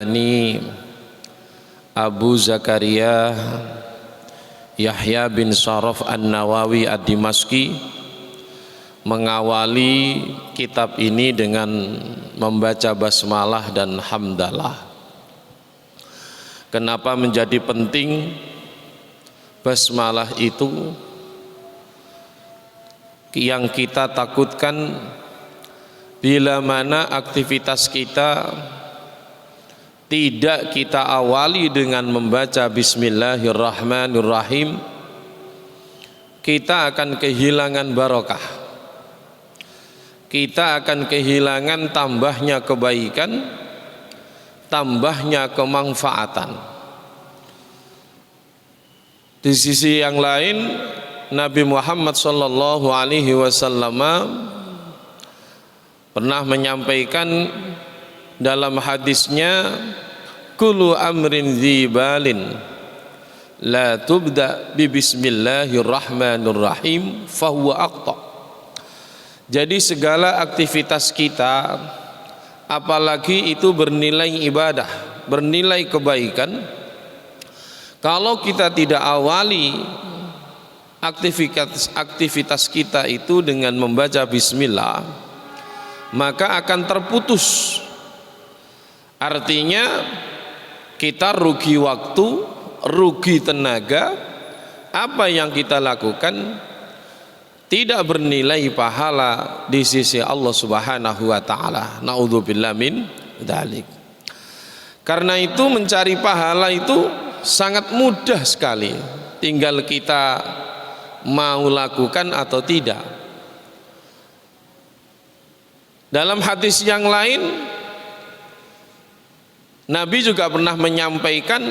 yakni Abu Zakaria Yahya bin Sharaf An-Nawawi Ad-Dimashqi, mengawali kitab ini dengan membaca basmalah dan hamdalah. Kenapa menjadi penting basmalah itu? Yang kita takutkan bila mana aktivitas kita tidak kita awali dengan membaca bismillahirrahmanirrahim, kita akan kehilangan barokah, kita akan kehilangan tambahnya kebaikan, tambahnya kemanfaatan. Di sisi yang lain, Nabi Muhammad sallallahu alaihi wasallam pernah menyampaikan dalam hadisnya, kullu amrin dzibalin la tubda bi bismillahirrahmanirrahim fahuwa aqta. Jadi segala aktivitas kita, apalagi itu bernilai ibadah, bernilai kebaikan, kalau kita tidak awali aktivitas kita itu dengan membaca bismillah, maka akan terputus. Artinya kita rugi waktu, rugi tenaga, apa yang kita lakukan tidak bernilai pahala di sisi Allah Subhanahu wa taala. Naudzubillah min dzalik. Karena itu mencari pahala itu sangat mudah sekali, tinggal kita mau lakukan atau tidak. Dalam hadis yang lain, Nabi juga pernah menyampaikan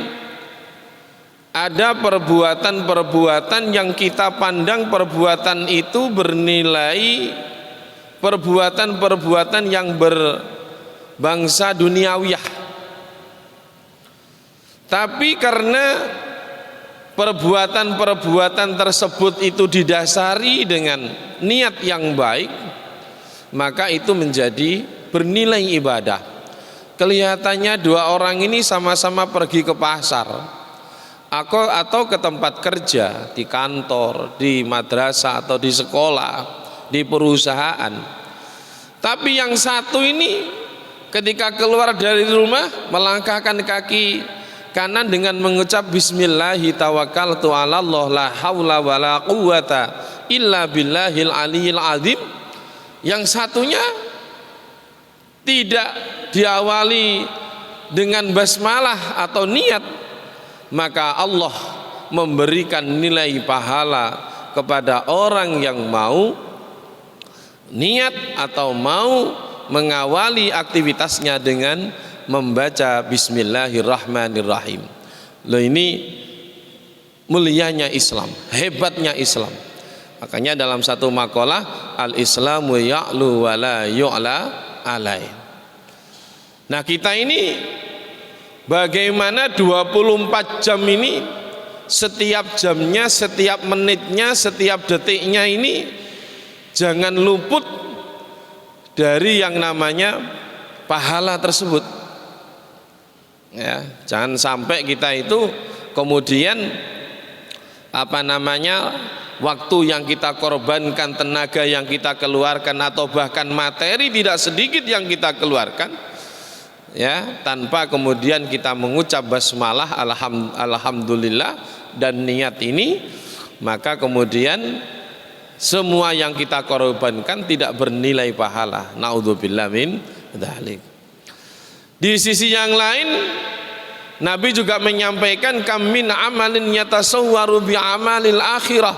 ada perbuatan-perbuatan yang kita pandang perbuatan itu bernilai perbuatan-perbuatan yang berbangsa duniawiyah, tapi karena perbuatan-perbuatan tersebut itu didasari dengan niat yang baik, maka itu menjadi bernilai ibadah. Kelihatannya dua orang ini sama-sama pergi ke pasar atau ke tempat kerja, di kantor, di madrasah atau di sekolah, di perusahaan. Tapi yang satu ini ketika keluar dari rumah melangkahkan kaki kanan dengan mengucap bismillahi tawakkaltu 'alallah la haula wala quwata illa billahil aliyil azim. Yang satunya tidak diawali dengan basmalah atau niat, maka Allah memberikan nilai pahala kepada orang yang mau niat atau mau mengawali aktivitasnya dengan membaca bismillahirrahmanirrahim. Loh, ini mulianya Islam, hebatnya Islam. Makanya dalam satu makalah, al-islamu ya'lu wa la yu'la alai. Nah, kita ini bagaimana 24 jam ini, setiap jamnya, setiap menitnya, setiap detiknya ini jangan luput dari yang namanya pahala tersebut. Ya, jangan sampai kita itu kemudian waktu yang kita korbankan, tenaga yang kita keluarkan, atau bahkan materi tidak sedikit yang kita keluarkan, ya, tanpa kemudian kita mengucap basmalah alhamdulillah dan niat ini, maka kemudian semua yang kita korbankan tidak bernilai pahala. Naudzubillah min dzalik. Di sisi yang lain, Nabi juga menyampaikan kam min amalin yatasawwaru bi amalil akhirah.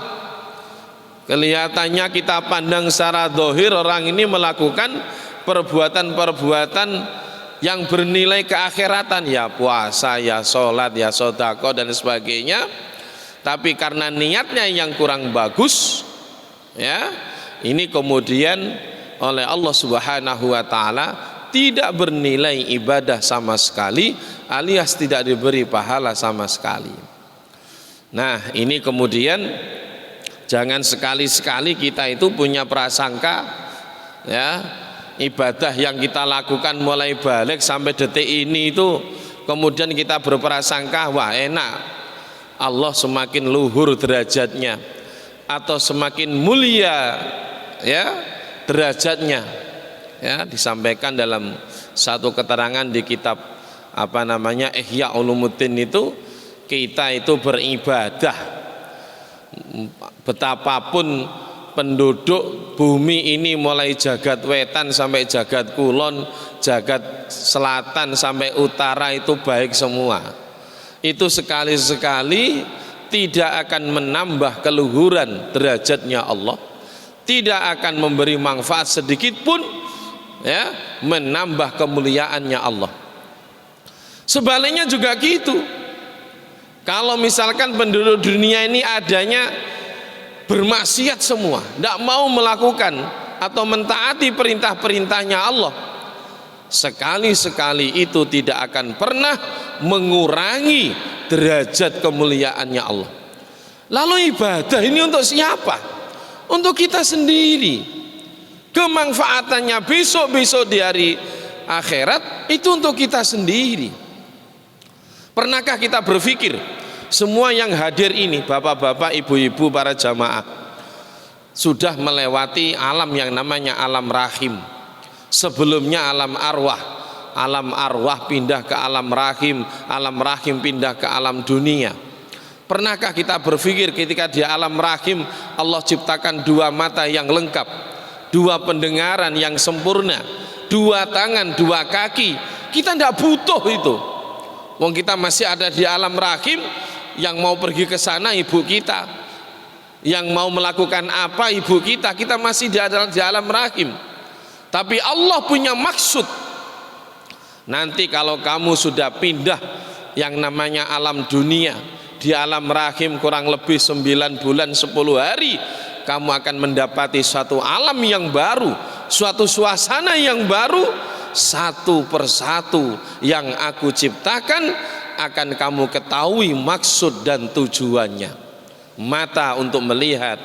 Kelihatannya kita pandang secara zahir orang ini melakukan perbuatan-perbuatan yang bernilai keakhiratan, ya puasa, ya sholat, ya sedekah dan sebagainya, tapi karena niatnya yang kurang bagus, ya, ini kemudian oleh Allah Subhanahu wa taala tidak bernilai ibadah sama sekali, alias tidak diberi pahala sama sekali. Nah, ini kemudian jangan sekali-sekali kita itu punya prasangka, ya, ibadah yang kita lakukan mulai balik sampai detik ini itu kemudian kita berprasangka wah enak, Allah semakin luhur derajatnya atau semakin mulia ya derajatnya. Ya, disampaikan dalam satu keterangan di kitab Ihya Ulumuddin itu, kita itu beribadah betapapun penduduk bumi ini mulai jagat wetan sampai jagat kulon, jagat selatan sampai utara itu baik semua. Itu sekali-sekali tidak akan menambah keluhuran derajatnya Allah, tidak akan memberi manfaat sedikit pun ya menambah kemuliaannya Allah. Sebaliknya juga gitu. Kalau misalkan penduduk dunia ini adanya bermaksiat semua, tidak mau melakukan atau mentaati perintah-perintahnya Allah, sekali-sekali itu tidak akan pernah mengurangi derajat kemuliaannya Allah. Lalu ibadah ini untuk siapa? Untuk kita sendiri. Kemanfaatannya besok-besok di hari akhirat itu untuk kita sendiri. Pernahkah kita berpikir, semua yang hadir ini, bapak-bapak, ibu-ibu, para jamaah, sudah melewati alam yang namanya alam rahim. Sebelumnya alam arwah pindah ke alam rahim pindah ke alam dunia. Pernahkah kita berpikir ketika di alam rahim Allah ciptakan dua mata yang lengkap, dua pendengaran yang sempurna, dua tangan, dua kaki? Kita tidak butuh itu. Wong kita masih ada di alam rahim, yang mau pergi ke sana ibu kita, yang mau melakukan apa ibu kita masih di alam rahim. Tapi Allah punya maksud. Nanti kalau kamu sudah pindah yang namanya alam dunia, di alam rahim kurang lebih 9 bulan 10 hari, kamu akan mendapati suatu alam yang baru, suatu suasana yang baru. Satu persatu yang aku ciptakan akan kamu ketahui maksud dan tujuannya. Mata untuk melihat,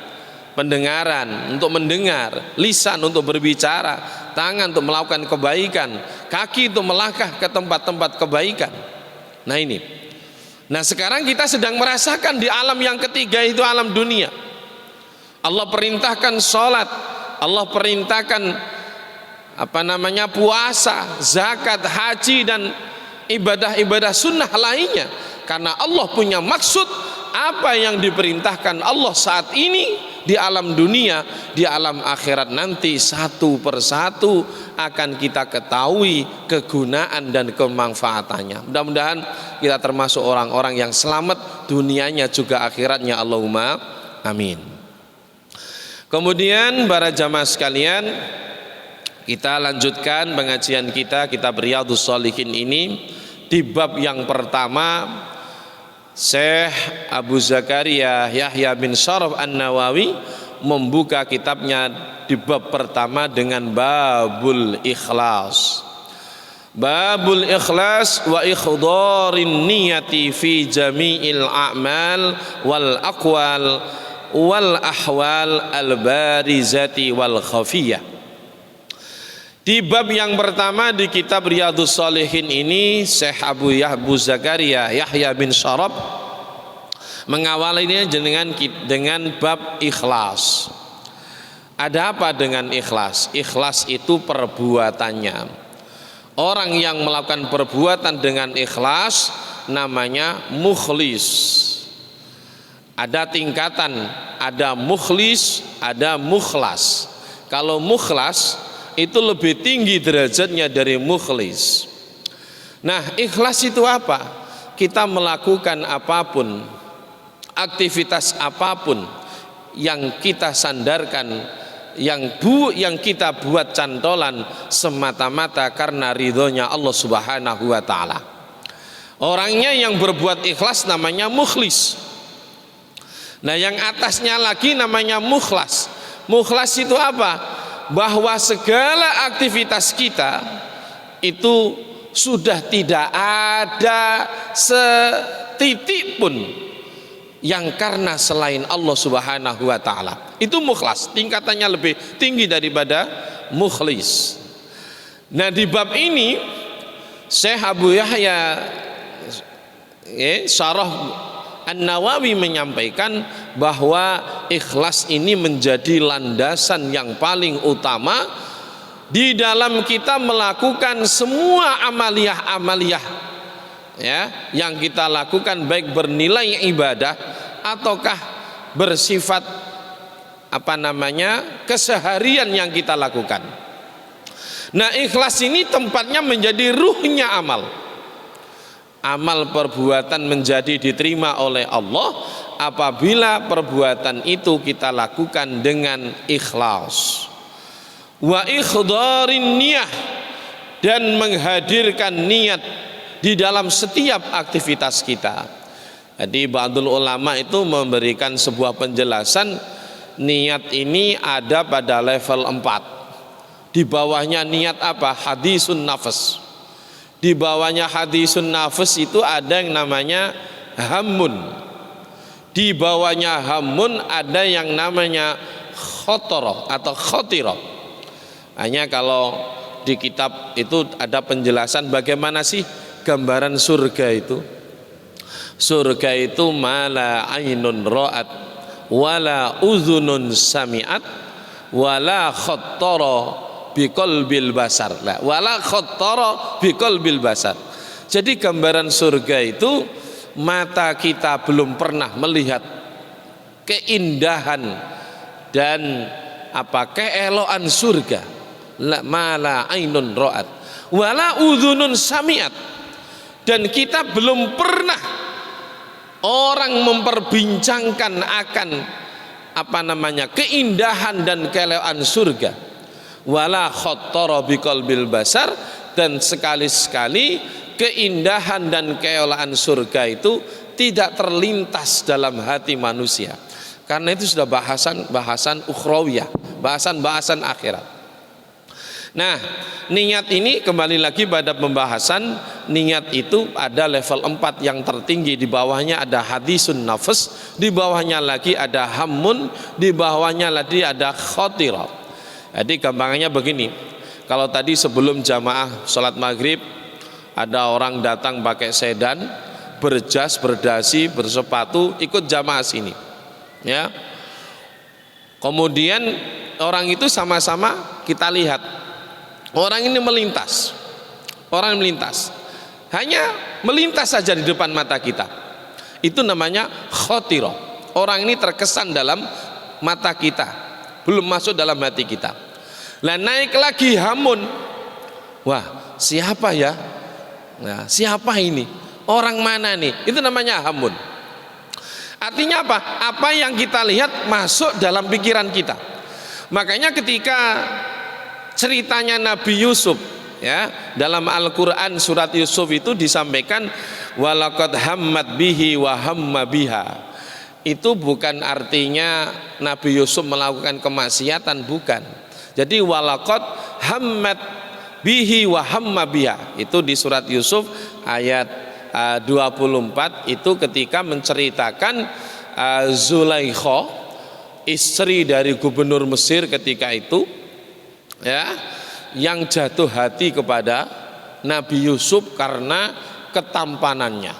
pendengaran untuk mendengar, lisan untuk berbicara, tangan untuk melakukan kebaikan, kaki untuk melangkah ke tempat-tempat kebaikan. Nah ini. Nah sekarang kita sedang merasakan di alam yang ketiga, itu alam dunia. Allah perintahkan sholat, Allah perintahkan puasa, zakat, haji dan ibadah-ibadah sunnah lainnya, karena Allah punya maksud. Apa yang diperintahkan Allah saat ini di alam dunia, di alam akhirat nanti satu persatu akan kita ketahui kegunaan dan kemanfaatannya. Mudah-mudahan kita termasuk orang-orang yang selamat dunianya juga akhiratnya, Allahumma amin. Kemudian para jamaah sekalian, kita lanjutkan pengajian kita, kitab Riyadhus Shalihin ini. Di bab yang pertama, Syekh Abu Zakaria Yahya bin Sharaf An-Nawawi membuka kitabnya di bab pertama dengan babul ikhlas. Babul ikhlas wa ikhdharin niyati fi jami'il a'mal wal aqwal wal ahwal al barizati wal khafiyah. Di bab yang pertama di kitab Riyadhus Shalihin ini, Syekh Abu Zakaria Yahya bin Sharaf mengawalinya dengan bab ikhlas. Ada apa dengan ikhlas? Ikhlas itu perbuatannya. Orang yang melakukan perbuatan dengan ikhlas namanya mukhlis. Ada tingkatan, ada mukhlis, ada mukhlas. Kalau mukhlas itu lebih tinggi derajatnya dari mukhlis. Nah, ikhlas itu apa? Kita melakukan apapun, aktivitas apapun yang kita sandarkan, yang kita buat cantolan semata-mata karena ridhonya Allah Subhanahu wa taala. Orangnya yang berbuat ikhlas namanya mukhlis. Nah, yang atasnya lagi namanya mukhlas. Mukhlas itu apa? Bahwa segala aktivitas kita itu sudah tidak ada setitik pun yang karena selain Allah Subhanahu wa taala. Itu mukhlas, tingkatannya lebih tinggi daripada mukhlis. Nah, di bab ini Syekh Abu Yahya Syarah An-Nawawi menyampaikan bahwa ikhlas ini menjadi landasan yang paling utama di dalam kita melakukan semua amaliyah-amaliyah ya yang kita lakukan, baik bernilai ibadah ataukah bersifat keseharian yang kita lakukan. Nah, ikhlas ini tempatnya menjadi ruhnya amal. Amal perbuatan menjadi diterima oleh Allah apabila perbuatan itu kita lakukan dengan ikhlas. Wa ikhdarin niyah, dan menghadirkan niat di dalam setiap aktivitas kita. Jadi ba'dul ulama itu memberikan sebuah penjelasan, niat ini ada pada level 4. Di bawahnya niat apa? Hadisun nafas. Di bawahnya hadisun nafas itu ada yang namanya hammun. Di bawahnya hammun ada yang namanya khotoroh atau khotiroh. Hanya kalau di kitab itu ada penjelasan bagaimana sih gambaran surga itu. Surga itu mala ainun ra'at wala uzunun sami'at wala khottara biqalbil basar. Lah, wala khottara biqalbil basar. Jadi gambaran surga itu mata kita belum pernah melihat keindahan dan keeloan surga. La mala ainun ra'at wala udhunun sami'at, dan kita belum pernah orang memperbincangkan akan keindahan dan keeloan surga. Wala khattara biqalbil basar, dan sekali-sekali keindahan dan keeloan surga itu tidak terlintas dalam hati manusia, karena itu sudah bahasan ukhrawiyah, bahasan akhirat. Nah, niat ini kembali lagi pada pembahasan niat itu ada level 4 yang tertinggi, di bawahnya ada hadisun nafas, di bawahnya lagi ada hammun, di bawahnya lagi ada khotirah. Jadi gampangnya begini, kalau tadi sebelum jamaah sholat maghrib ada orang datang pakai sedan, berjas, berdasi, bersepatu, ikut jamaah sini ya. Kemudian orang itu sama-sama kita lihat, orang ini melintas, hanya melintas saja di depan mata kita, itu namanya khotirah. Orang ini terkesan dalam mata kita, belum masuk dalam hati kita. Lah, naik lagi hamun, wah siapa ya, nah, siapa ini, orang mana nih, itu namanya hamun. Artinya apa? Apa yang kita lihat masuk dalam pikiran kita. Makanya ketika ceritanya Nabi Yusuf ya, dalam Al-Quran surat Yusuf itu disampaikan walaqad hammat bihi wa hamma biha. Itu bukan artinya Nabi Yusuf melakukan kemaksiatan, bukan. Jadi walaqad hammat bihi wa hamma biha, itu di surat Yusuf ayat 24, itu ketika menceritakan Zulaikha, istri dari gubernur Mesir ketika itu ya, yang jatuh hati kepada Nabi Yusuf karena ketampanannya.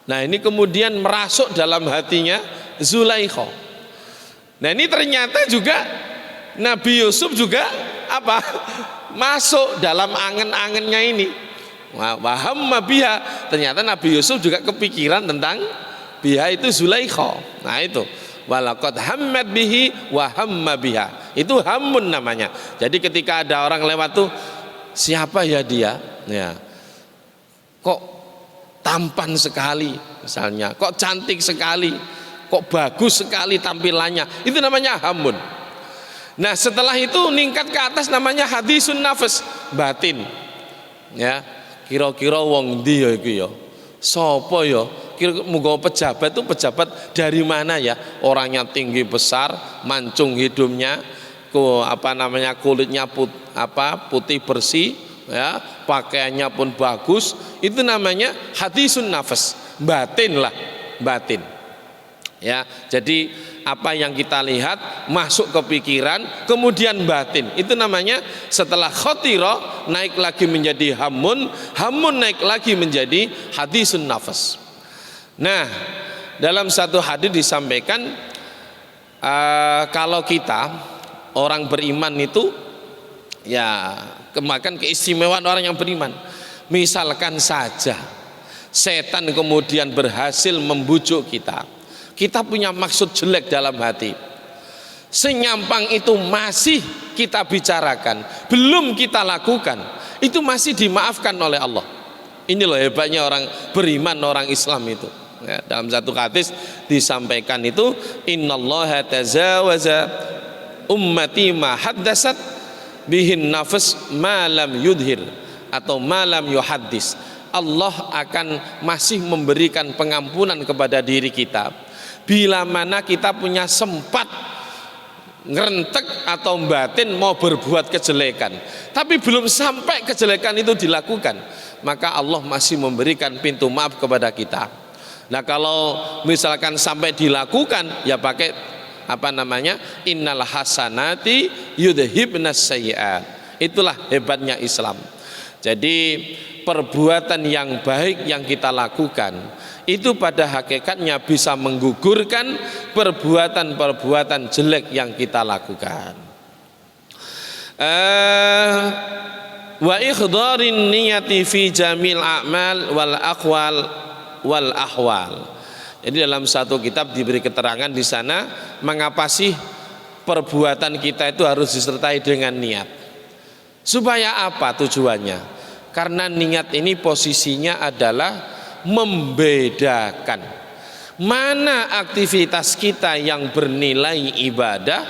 Nah, ini kemudian merasuk dalam hatinya Zulaikha. Nah, ini ternyata juga Nabi Yusuf juga masuk dalam angen-angennya ini. Wahamma biha, ternyata Nabi Yusuf juga kepikiran tentang biha itu Zulaikha. Nah, itu walaqad hammat bihi wa hamma biha, itu hammun namanya. Jadi ketika ada orang lewat tuh, siapa ya dia ya, kok tampan sekali misalnya, kok cantik sekali, kok bagus sekali tampilannya, itu namanya hammun. Nah, setelah itu ningkat ke atas namanya hadisun nafas, batin ya. Kira-kira wong ndi ya iki ya, sapa ya, kira muga pejabat itu pejabat dari mana ya, orangnya tinggi besar, mancung hidungnya, kulitnya putih bersih ya, pakaiannya pun bagus, itu namanya hadisun nafas, batin lah, batin Ya, jadi apa yang kita lihat masuk ke pikiran, kemudian batin. Itu namanya setelah khotirah naik lagi menjadi hamun, hamun naik lagi menjadi hadisun nafas. Nah, dalam satu hadis disampaikan kalau kita orang beriman itu ya kemakan keistimewaan orang yang beriman. Misalkan saja setan kemudian berhasil membujuk kita, kita punya maksud jelek dalam hati, senyampang itu masih kita bicarakan, belum kita lakukan, itu masih dimaafkan oleh Allah. Ini loh hebatnya orang beriman, orang Islam itu. Ya, dalam satu hadis disampaikan itu, innallaha tazawaza ummati ma haddasat bihin nafs ma lam yudhir atau ma lam yuhaddis. Allah akan masih memberikan pengampunan kepada diri kita bila mana kita punya sempat ngerentek atau batin mau berbuat kejelekan, tapi belum sampai kejelekan itu dilakukan, maka Allah masih memberikan pintu maaf kepada kita. Nah, kalau misalkan sampai dilakukan, ya pakai apa namanya, innal hasanati yudhibnas sayyi'at. Itulah hebatnya Islam. Jadi perbuatan yang baik yang kita lakukan itu pada hakikatnya bisa menggugurkan perbuatan-perbuatan jelek yang kita lakukan. Wa ikhdarin niyati fi jamil a'mal wal aqwal wal ahwal. Jadi dalam satu kitab diberi keterangan di sana mengapa sih perbuatan kita itu harus disertai dengan niat. Supaya apa tujuannya? Karena niat ini posisinya adalah membedakan mana aktivitas kita yang bernilai ibadah,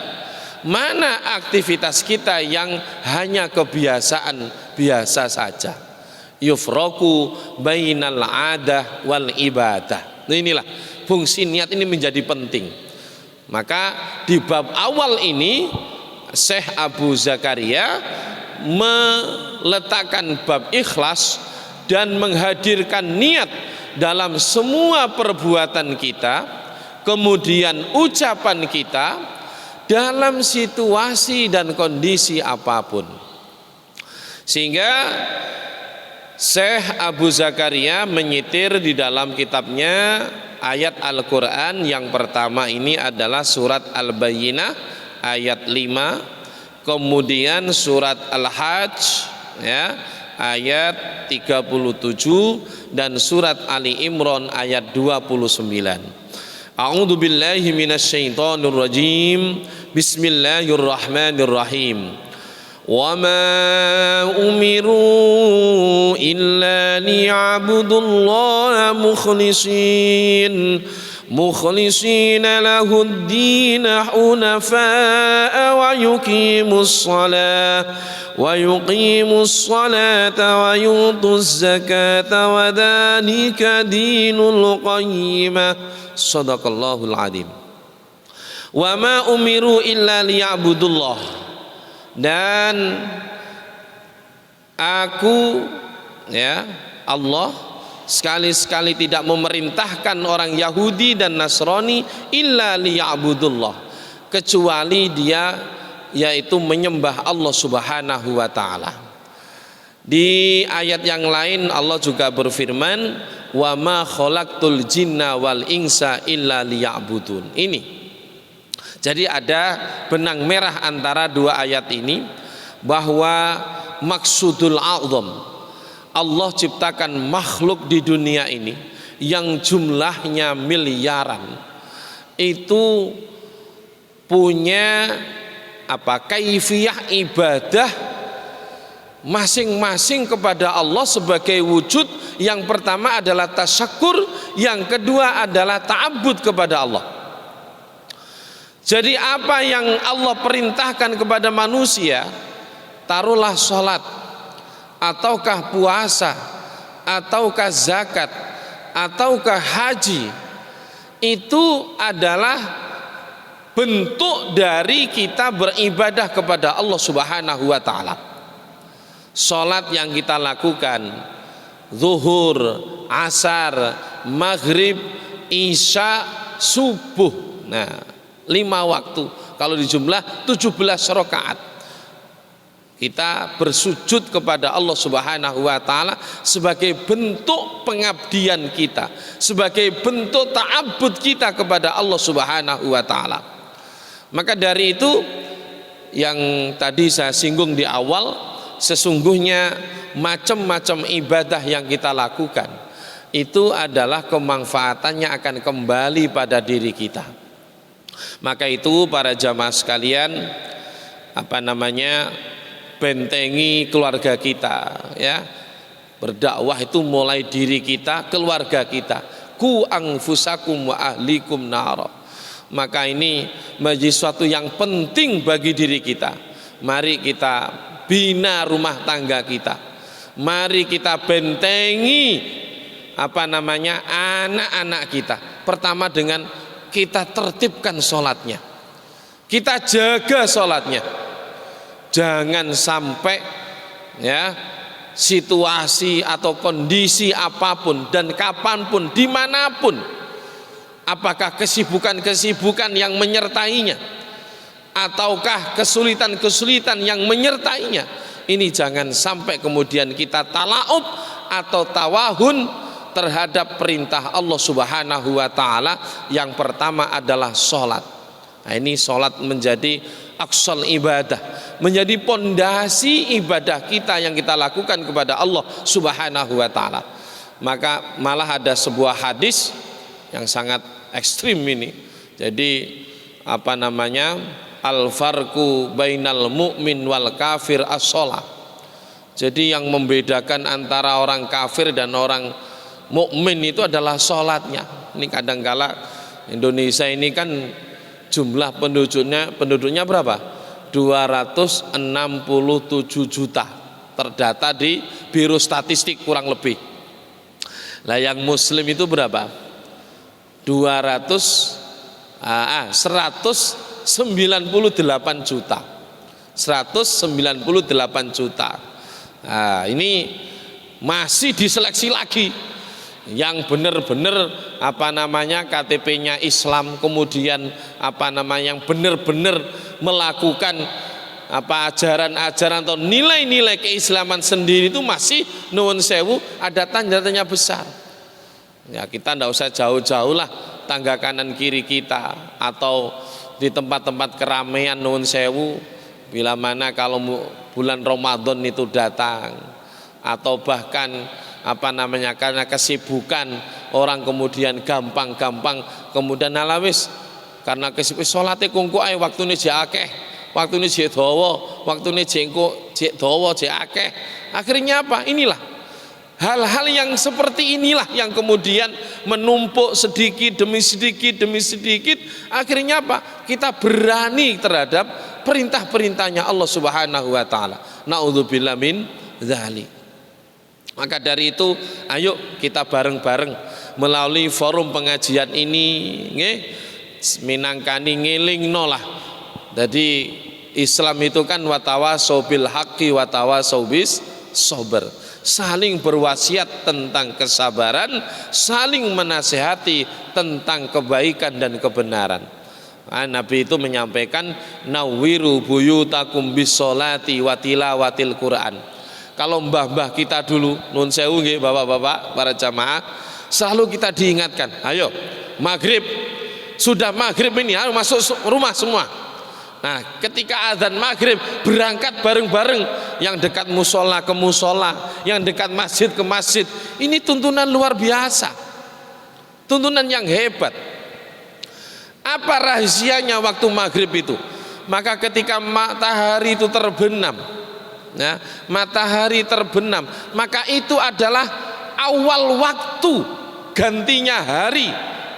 mana aktivitas kita yang hanya kebiasaan biasa saja. Yufraku bainal adah wal ibadah. Nah, inilah fungsi niat ini menjadi penting. Maka di bab awal ini Syekh Abu Zakaria meletakkan bab ikhlas dan menghadirkan niat dalam semua perbuatan kita, kemudian ucapan kita dalam situasi dan kondisi apapun. Sehingga Syekh Abu Zakaria menyitir di dalam kitabnya ayat Al-Quran yang pertama ini adalah surat Al-Bayyinah ayat 5, kemudian surat Al-Hajj ya ayat 37 dan surat Ali Imran ayat 29. A'udzu billahi minasyaitonir rajim. Bismillahirrahmanirrahim. Wa ma umiru illa liya'budullaha mukhlisina lahud-din hunafa'a wa yuqimus salata wa yutuz zakata wa dhalika dinul qayyimah. Shadaqallahul azim. Wa ma umiru illa liya'budullah. Dan aku ya Allah sekali-sekali tidak memerintahkan orang Yahudi dan Nasrani illa liya'budullah, kecuali dia yaitu menyembah Allah Subhanahu wa taala. Di ayat yang lain Allah juga berfirman, wa ma khalaqtul jinna wal insa illa liya'budun. Ini jadi ada benang merah antara dua ayat ini, bahwa maksudul a'zam, Allah ciptakan makhluk di dunia ini yang jumlahnya miliaran, itu punya kaifiyah ibadah masing-masing kepada Allah sebagai wujud. Yang pertama adalah tasyakur, yang kedua adalah ta'abbud kepada Allah. Jadi apa yang Allah perintahkan kepada manusia, taruhlah sholat, ataukah puasa, ataukah zakat, ataukah haji, itu adalah bentuk dari kita beribadah kepada Allah Subhanahu wa ta'ala. Sholat yang kita lakukan, zuhur, asar, maghrib, isya, subuh. Nah, 5 waktu. Kalau dijumlah 17 rakaat. Kita bersujud kepada Allah Subhanahu wa taala sebagai bentuk pengabdian kita, sebagai bentuk ta'abbud kita kepada Allah Subhanahu wa taala. Maka dari itu yang tadi saya singgung di awal, sesungguhnya macam-macam ibadah yang kita lakukan itu adalah kemanfaatannya akan kembali pada diri kita. Maka itu para jamaah sekalian, bentengi keluarga kita, ya. Berdakwah itu mulai diri kita, keluarga kita. Ku anfusakum wa ahlikum nar. Maka ini menjadi suatu yang penting bagi diri kita. Mari kita bina rumah tangga kita. Mari kita bentengi anak-anak kita. Pertama dengan kita tertibkan sholatnya, kita jaga sholatnya. Jangan sampai ya situasi atau kondisi apapun dan kapanpun, dimanapun, apakah kesibukan-kesibukan yang menyertainya ataukah kesulitan-kesulitan yang menyertainya, ini jangan sampai kemudian kita talaub atau tawahun terhadap perintah Allah Subhanahu wa taala. Yang pertama adalah sholat. Nah, ini sholat menjadi aqsal ibadah, menjadi pondasi ibadah kita yang kita lakukan kepada Allah Subhanahu wa taala. Maka malah ada sebuah hadis yang sangat ekstrim ini. Jadi al-farqu bainal mu'min wal kafir as-shalah. Jadi yang membedakan antara orang kafir dan orang mukmin itu adalah sholatnya. Ini kadangkala Indonesia ini kan jumlah penduduknya berapa? 267 juta terdata di Biro Statistik kurang lebih. Lah yang muslim itu berapa? 198 juta. 198 juta. Nah, ini masih diseleksi lagi yang benar-benar KTP-nya Islam, kemudian yang benar-benar melakukan ajaran-ajaran atau nilai-nilai keislaman sendiri itu masih nuwun sewu ada tanda tanya besar. Ya, kita tidak usah jauh-jauh lah, tangga kanan kiri kita atau di tempat-tempat keramaian nuwun sewu, bila mana kalau bulan Ramadan itu datang, atau bahkan karena kesibukan orang kemudian gampang kemudian nalawis karena kesibukan salate kungku ae waktune jek akeh, waktune jek dawa, waktune jek dawa jek akeh. Akhirnya apa? Inilah hal-hal yang seperti inilah yang kemudian menumpuk sedikit demi sedikit. Akhirnya apa? Kita berani terhadap perintah-perintahnya Allah Subhanahu wa taala. Naudzubillah min dzalik. Maka dari itu ayo kita bareng-bareng melalui forum pengajian ini nggih minangkani ngelingno lah. Jadi Islam itu kan watawasau bil haqqi watawasau bis sabr. Saling berwasiat tentang kesabaran, saling menasihati tentang kebaikan dan kebenaran. Nabi itu menyampaikan nawwiru buyutakum bis sholati wa tilawatil Quran. Kalau mbah-mbah kita dulu nun sewu nggih bapak-bapak para jamaah, selalu kita diingatkan, ayo maghrib, sudah maghrib ini harus masuk rumah semua. Nah, ketika azan maghrib berangkat bareng-bareng, yang dekat musola ke musola, yang dekat masjid ke masjid. Ini tuntunan luar biasa, tuntunan yang hebat. Apa rahasianya waktu maghrib itu? Maka ketika matahari itu terbenam, ya, matahari terbenam, maka itu adalah awal waktu gantinya hari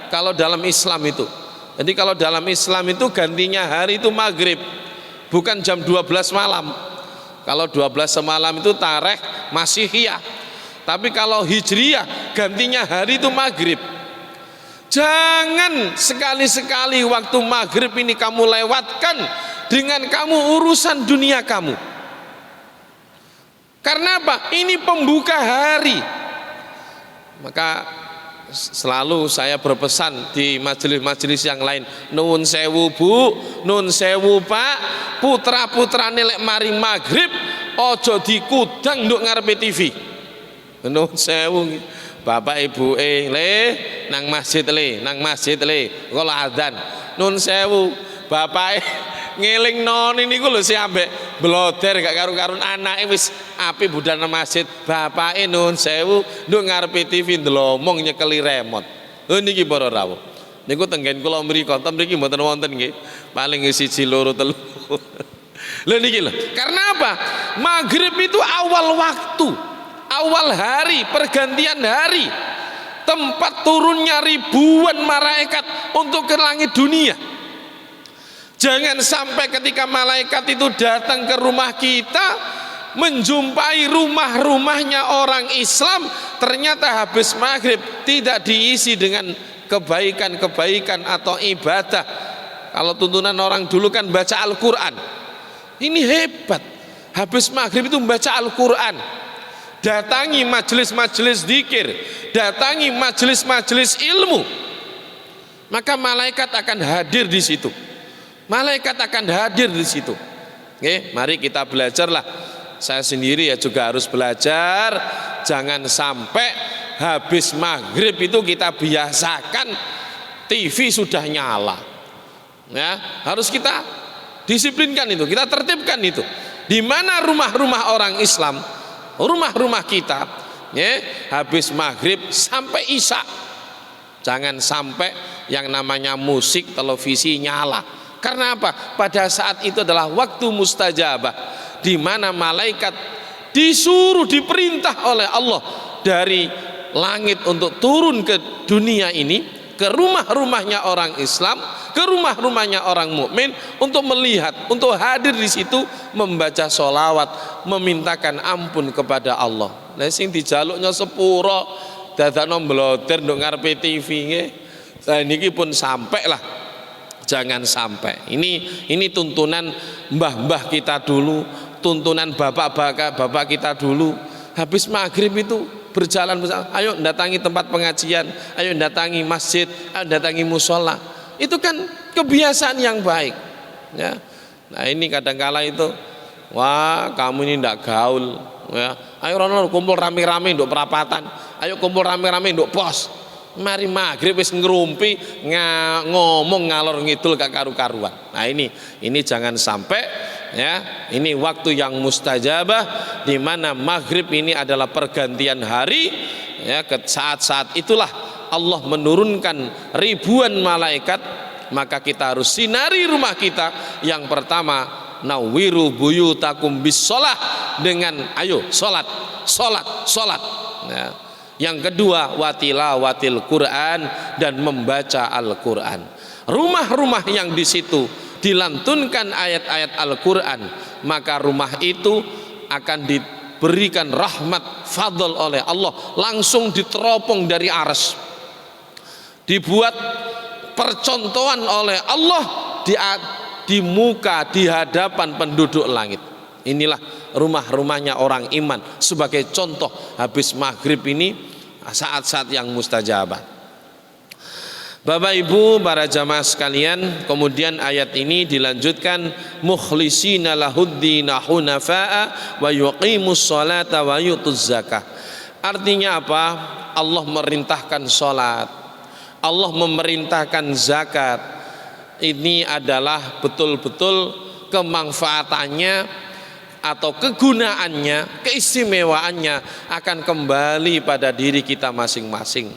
kalau dalam Islam itu. Jadi kalau dalam Islam itu gantinya hari itu maghrib, bukan jam 12 malam. Kalau 12 malam itu tarikh Masihiyah, tapi kalau Hijriyah gantinya hari itu maghrib. Jangan sekali-sekali waktu maghrib ini kamu lewatkan dengan kamu urusan dunia kamu. Karena apa? Ini pembuka hari. Maka selalu saya berpesan di majelis-majelis yang lain, nun sewu Bu, nun sewu Pak, putra-putrane lek mari maghrib ojo dikudang nduk ngarepe TV. Nun sewu bapak ibu le nang masjid le kula adzan. Nun sewu bapak ngeling non ini gue si ambek bloder gak karu-karun anake wis api budal nang masjid, bapake nun sewu nduk ngarepe TV ndelomong nyekeli remote. Lho niki para rawuh. Niku tenggen kula mriki ten mriki mboten wonten nggih. Paling 1 2 3. Lho niki lho. Karena apa? Maghrib itu awal waktu, awal hari, pergantian hari. Tempat turunnya ribuan malaikat untuk ke langit dunia. Jangan sampai ketika malaikat itu datang ke rumah kita, menjumpai rumah-rumahnya orang Islam, ternyata habis maghrib tidak diisi dengan kebaikan-kebaikan atau ibadah. Kalau tuntunan orang dulu kan baca Al-Quran. Ini hebat, habis maghrib itu membaca Al-Quran. Datangi majelis-majelis zikir, datangi majelis-majelis ilmu, maka malaikat akan hadir di situ. Malaikat akan hadir di situ. Oke, mari kita belajarlah. Saya sendiri ya juga harus belajar. Jangan sampai habis maghrib itu kita biasakan TV sudah nyala. Ya, harus kita disiplinkan itu, kita tertibkan itu. Di mana rumah-rumah orang Islam, rumah-rumah kita, ya, habis maghrib sampai isya. Jangan sampai yang namanya musik, televisi nyala. Karena apa? Pada saat itu adalah waktu mustajabah, di mana malaikat disuruh, diperintah oleh Allah dari langit untuk turun ke dunia ini, ke rumah-rumahnya orang Islam, ke rumah-rumahnya orang mukmin, untuk melihat, untuk hadir di situ, membaca sholawat, memintakan ampun kepada Allah. Nah, sing dijaluknya sepuro, dadakno mbloder nduk ngarepe TV nggih. Nah, niki pun sampai lah. Jangan sampai. Ini tuntunan mbah-mbah kita dulu, tuntunan bapak kita dulu. Habis maghrib itu berjalan, ayo datangi tempat pengajian, ayo datangi masjid, ayo datangi musola. Itu kan kebiasaan yang baik. Ya. Nah ini kadang-kala itu, wah kamu ini ndak gaul. Ya. Ayo rono kumpul rame-rame nduk perapatan, ayo kumpul rame-rame nduk pos. Mari maghrib wis ngerumpi ngomong ngalor ngidul gak karu-karuan. Nah ini jangan sampai, ya. Ini waktu yang mustajabah, di mana maghrib ini adalah pergantian hari, ya. Ke saat-saat itulah Allah menurunkan ribuan malaikat. Maka kita harus sinari rumah kita. Yang pertama, nawiru buyutakum bis sholah, dengan ayo sholat. Ya. Yang kedua, watilawatil Quran, dan membaca Al-Quran. Rumah-rumah yang di situ dilantunkan ayat-ayat Al-Quran, maka rumah itu akan diberikan rahmat fadl oleh Allah, langsung diteropong dari arsy, dibuat percontohan oleh Allah di muka, di hadapan penduduk langit. Inilah rumah-rumahnya orang iman sebagai contoh habis maghrib ini, saat-saat yang mustajabah. Bapak Ibu para jamaah sekalian, kemudian ayat ini dilanjutkan, mukhlisina lahuddina hunafa'a wa yuqimus sholata wa yutuz zakah. Artinya apa? Allah merintahkan sholat, Allah memerintahkan zakat. Ini adalah betul-betul kemanfaatannya atau kegunaannya, keistimewaannya akan kembali pada diri kita masing-masing.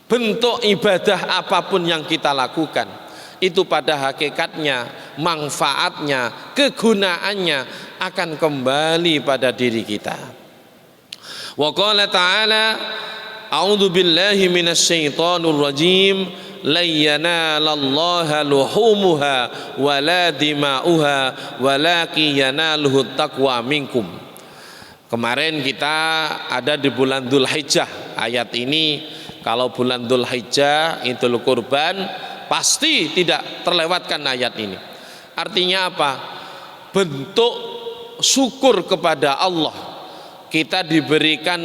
Bentuk ibadah apapun yang kita lakukan, itu pada hakikatnya, manfaatnya, kegunaannya akan kembali pada diri kita. Wa qala ta'ala, a'udzu billahi minasyaitonir rajim, lan yanalallaha luhumuha wala dima'uha walakin yanaluhu taqwa minkum. Kemarin kita ada di bulan Dzulhijjah. Ayat ini kalau bulan Dzulhijjah Idul Kurban pasti tidak terlewatkan ayat ini. Artinya apa? Bentuk syukur kepada Allah. Kita diberikan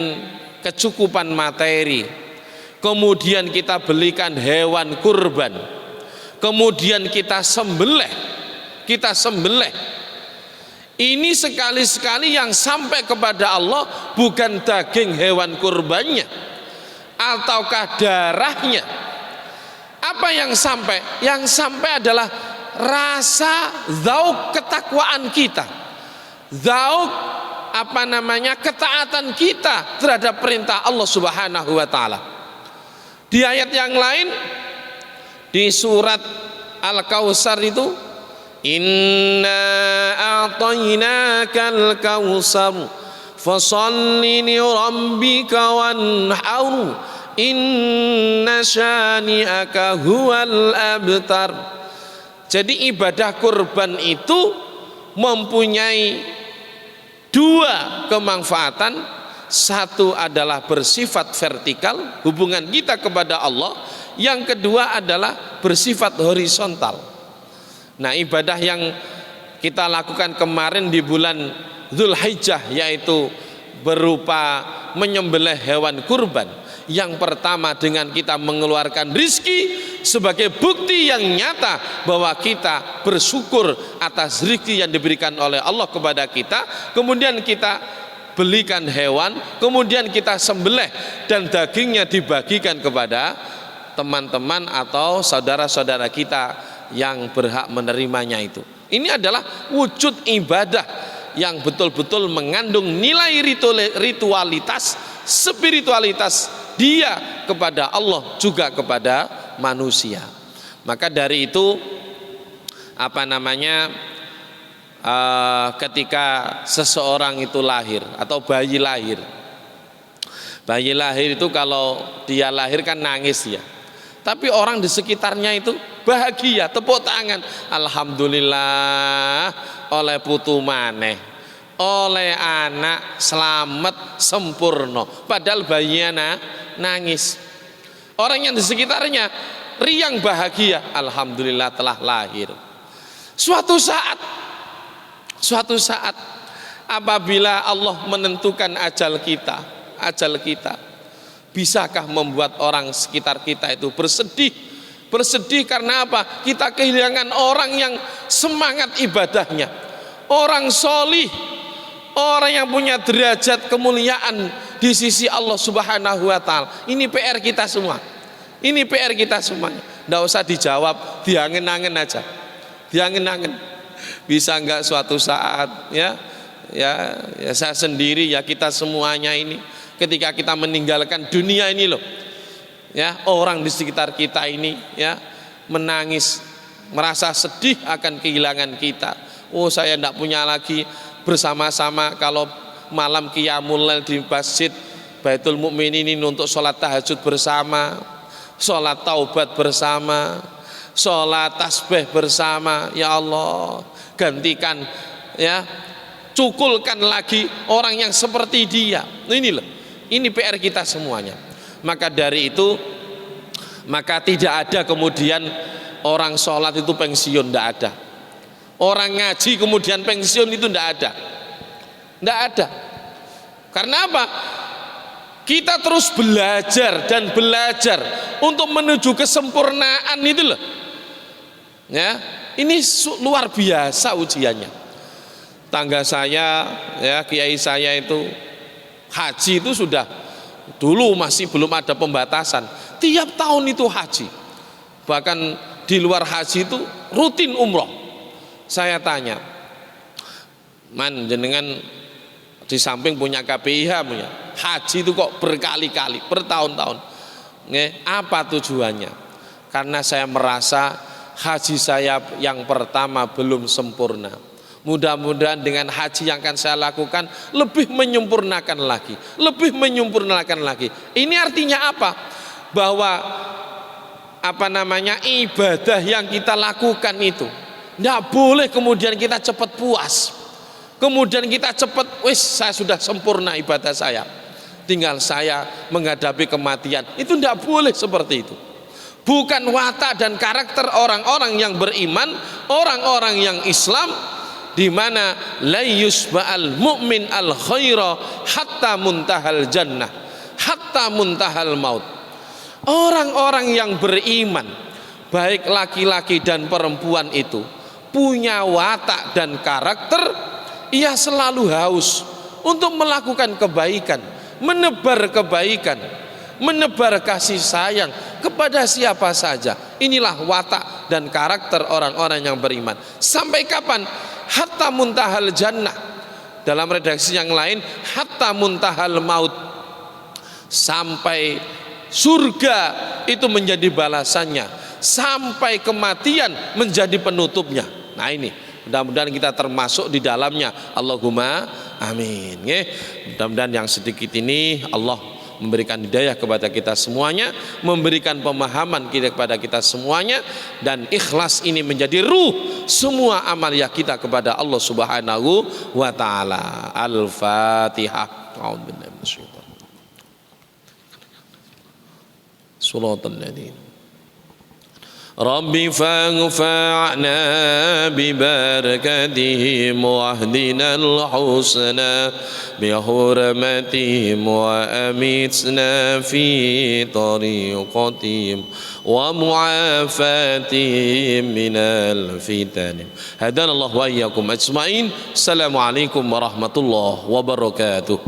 kecukupan materi, kemudian kita belikan hewan kurban, kemudian kita sembelih, ini sekali-sekali yang sampai kepada Allah bukan daging hewan kurbannya ataukah darahnya. Apa yang sampai? Yang sampai adalah rasa zauk ketakwaan kita, zauk ketaatan kita terhadap perintah Allah Subhanahu wa taala. Di ayat yang lain di surat Al-Kautsar itu, inna a'tainakal kautsar fasholli li rabbika wanhar inna syani'aka huwal abtar. Jadi ibadah kurban itu mempunyai dua kemanfaatan. Satu adalah bersifat vertikal, hubungan kita kepada Allah. Yang kedua adalah bersifat horizontal. Nah, ibadah yang kita lakukan kemarin di bulan Dzulhijjah, yaitu berupa menyembelih hewan kurban. Yang pertama dengan kita mengeluarkan rizki sebagai bukti yang nyata bahwa kita bersyukur atas rizki yang diberikan oleh Allah kepada kita. Kemudian kita belikan hewan, kemudian kita sembelih dan dagingnya dibagikan kepada teman-teman atau saudara-saudara kita yang berhak menerimanya itu. Ini adalah wujud ibadah yang betul-betul mengandung nilai ritualitas, spiritualitas dia kepada Allah juga kepada manusia. Maka dari itu ketika seseorang itu lahir atau bayi lahir itu kalau dia lahir kan nangis ya, tapi orang di sekitarnya itu bahagia, tepuk tangan, alhamdulillah oleh putu maneh, oleh anak selamat sempurna, padahal bayinya nangis. Orang yang di sekitarnya riang bahagia, alhamdulillah telah lahir. Suatu saat apabila Allah menentukan ajal kita, bisakah membuat orang sekitar kita itu bersedih? Bersedih karena apa? Kita kehilangan orang yang semangat ibadahnya, orang solih, orang yang punya derajat kemuliaan di sisi Allah Subhanahu wa taala. Ini PR kita semua. Ini PR kita semuanya. Nggak usah dijawab, diangen-angen aja. Diangen-angen. Bisa enggak suatu saat ya saya sendiri, ya kita semuanya ini ketika kita meninggalkan dunia ini loh, ya orang di sekitar kita ini ya menangis, merasa sedih akan kehilangan kita. Oh, saya tidak punya lagi bersama-sama kalau malam qiyamul lail di masjid Baitul Mukminin untuk sholat tahajud bersama, sholat taubat bersama, sholat tasbih bersama. Ya Allah, gantikan ya, cukulkan lagi orang yang seperti dia. Ini loh, ini PR kita semuanya. Maka dari itu, maka tidak ada kemudian orang sholat itu pensiun, tidak ada. Orang ngaji kemudian pensiun, itu tidak ada. Tidak ada. Karena apa? Kita terus belajar dan belajar untuk menuju kesempurnaan itu loh. Ya, ini luar biasa ujiannya. Tangga saya, ya kiai saya itu haji itu sudah, dulu masih belum ada pembatasan. Tiap tahun itu haji. Bahkan di luar haji itu rutin umroh. Saya tanya, man jenengan di samping punya KPIH punya haji itu kok berkali-kali, bertahun-tahun. Apa tujuannya? Karena saya merasa haji saya yang pertama belum sempurna. Mudah-mudahan dengan haji yang akan saya lakukan lebih menyempurnakan lagi, lebih menyempurnakan lagi. Ini artinya apa? Bahwa ibadah yang kita lakukan itu tidak boleh kemudian kita cepat puas, kemudian kita cepat saya sudah sempurna ibadah saya, tinggal saya menghadapi kematian. Itu tidak boleh seperti itu. Bukan watak dan karakter orang-orang yang beriman, orang-orang yang Islam, di mana la yusba'al mu'min al khaira hatta muntahal jannah, hatta muntahal maut. Orang-orang yang beriman, baik laki-laki dan perempuan itu punya watak dan karakter, ia selalu haus untuk melakukan kebaikan, menebar kebaikan, menebar kasih sayang kepada siapa saja. Inilah watak dan karakter orang-orang yang beriman. Sampai kapan? Hatta muntahal jannah. Dalam redaksi yang lain, hatta muntahal maut, sampai surga itu menjadi balasannya, sampai kematian menjadi penutupnya. Nah ini, mudah-mudahan kita termasuk di dalamnya. Allahumma amin. Mudah-mudahan yang sedikit ini Allah memberikan hidayah kepada kita semuanya, memberikan pemahaman kepada kita semuanya, dan ikhlas ini menjadi ruh semua amaliyah kita kepada Allah Subhanahu wa taala. Al-Fatihah. A'udzubillahi minasyaitonir rajim. رب فانفعنا ببركتهم واهدنا الحسنى بحرمتهم وأمتنا في طريقتهم ومعافاتهم من الفتن هدانا الله وإياكم أجمعين. السلام عليكم ورحمة الله وبركاته.